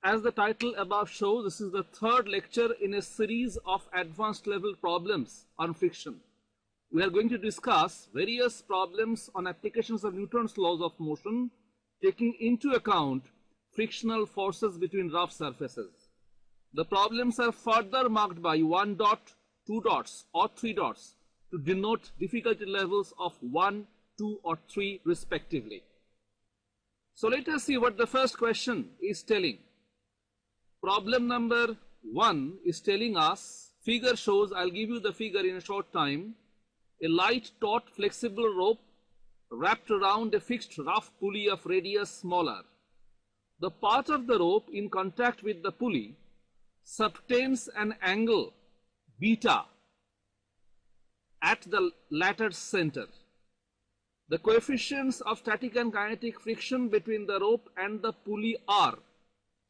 As the title above shows, this is the third lecture in a series of advanced level problems on friction. We are going to discuss various problems on applications of Newton's laws of motion, taking into account frictional forces between rough surfaces. The problems are further marked by 1 dot, 2 dots or 3 dots to denote difficulty levels of 1, 2 or 3 respectively. So let us see what the first question is telling. Problem number 1 is telling us, figure shows, I'll give you the figure in a short time, a light taut flexible rope wrapped around a fixed rough pulley of radius smaller. The part of the rope in contact with the pulley subtends an angle beta at the latter's center. The coefficients of static and kinetic friction between the rope and the pulley are: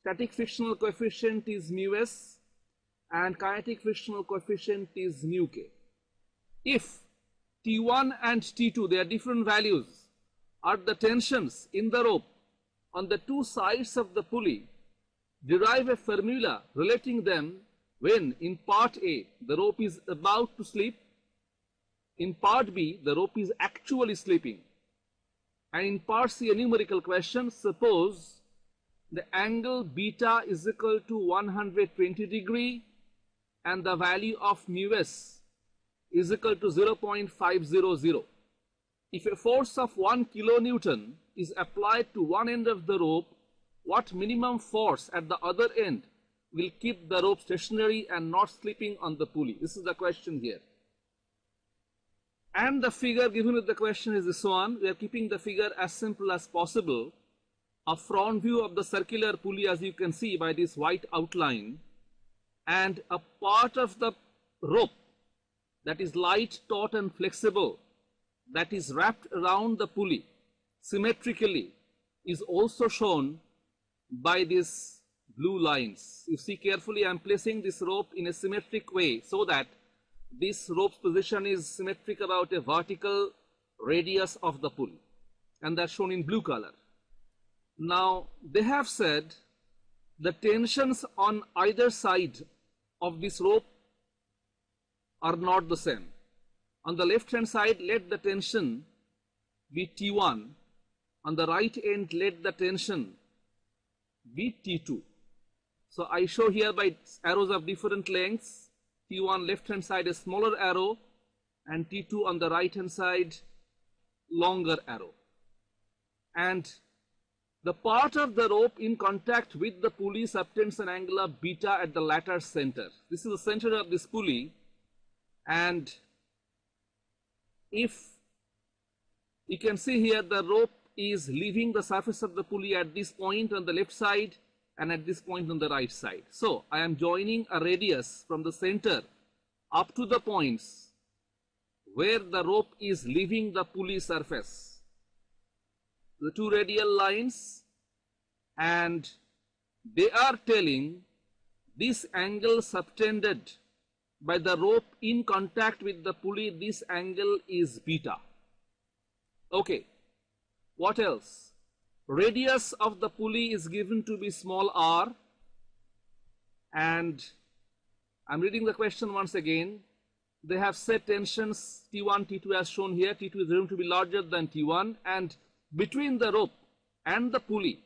static frictional coefficient is mu s and kinetic frictional coefficient is mu k. If T1 and T2, they are different values, are the tensions in the rope on the two sides of the pulley, derive a formula relating them when in part A the rope is about to slip, in part B the rope is actually slipping, and in part C a numerical question. Suppose the angle beta is equal to 120 degree and the value of mu s is equal to 0.500. If a force of 1 kilonewton is applied to one end of the rope, what minimum force at the other end will keep the rope stationary and not slipping on the pulley? This is the question here. And the figure given with the question is this one. We are keeping the figure as simple as possible. A front view of the circular pulley, as you can see by this white outline, and a part of the rope that is light, taut and flexible, that is wrapped around the pulley symmetrically, is also shown by these blue lines. You see carefully, I am placing this rope in a symmetric way so that this rope's position is symmetric about a vertical radius of the pulley, and that's shown in blue color. Now they have said the tensions on either side of this rope are not the same. On the left hand side, let the tension be T1. On the right end, let the tension be T2. So I show here by arrows of different lengths. T1 left hand side a smaller arrow, and T2 on the right hand side longer arrow. And the part of the rope in contact with the pulley subtends an angle of beta at the latter's center. This is the center of this pulley, and if you can see here, the rope is leaving the surface of the pulley at this point on the left side and at this point on the right side. So I am joining a radius from the center up to the points where the rope is leaving the pulley surface. The two radial lines, and they are telling this angle subtended by the rope in contact with the pulley, this angle is beta. Okay, what else? Radius of the pulley is given to be small r, and I'm reading the question once again. They have set tensions T1, T2 as shown here. T2 is going to be larger than T1, and between the rope and the pulley,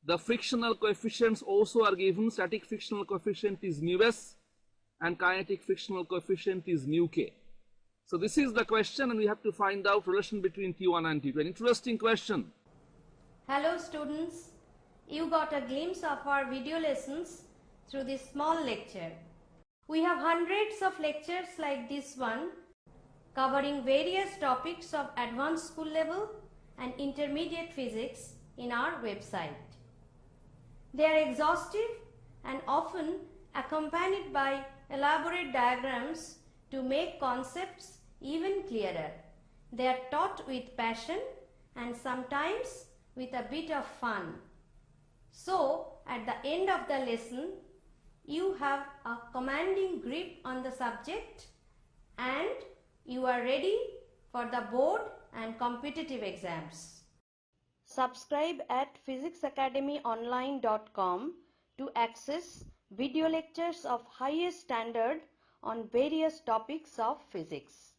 the frictional coefficients also are given. Static frictional coefficient is mu s and kinetic frictional coefficient is mu k. So this is the question, and we have to find out relation between T1 and T2. An interesting question. Hello students, you got a glimpse of our video lessons through this small lecture. We have hundreds of lectures like this one covering various topics of advanced school level and intermediate physics in our website. They are exhaustive and often accompanied by elaborate diagrams to make concepts even clearer. They are taught with passion and sometimes with a bit of fun. So, at the end of the lesson, you have a commanding grip on the subject and you are ready for the board and competitive exams. Subscribe at physicsacademyonline.com to access video lectures of highest standard on various topics of physics.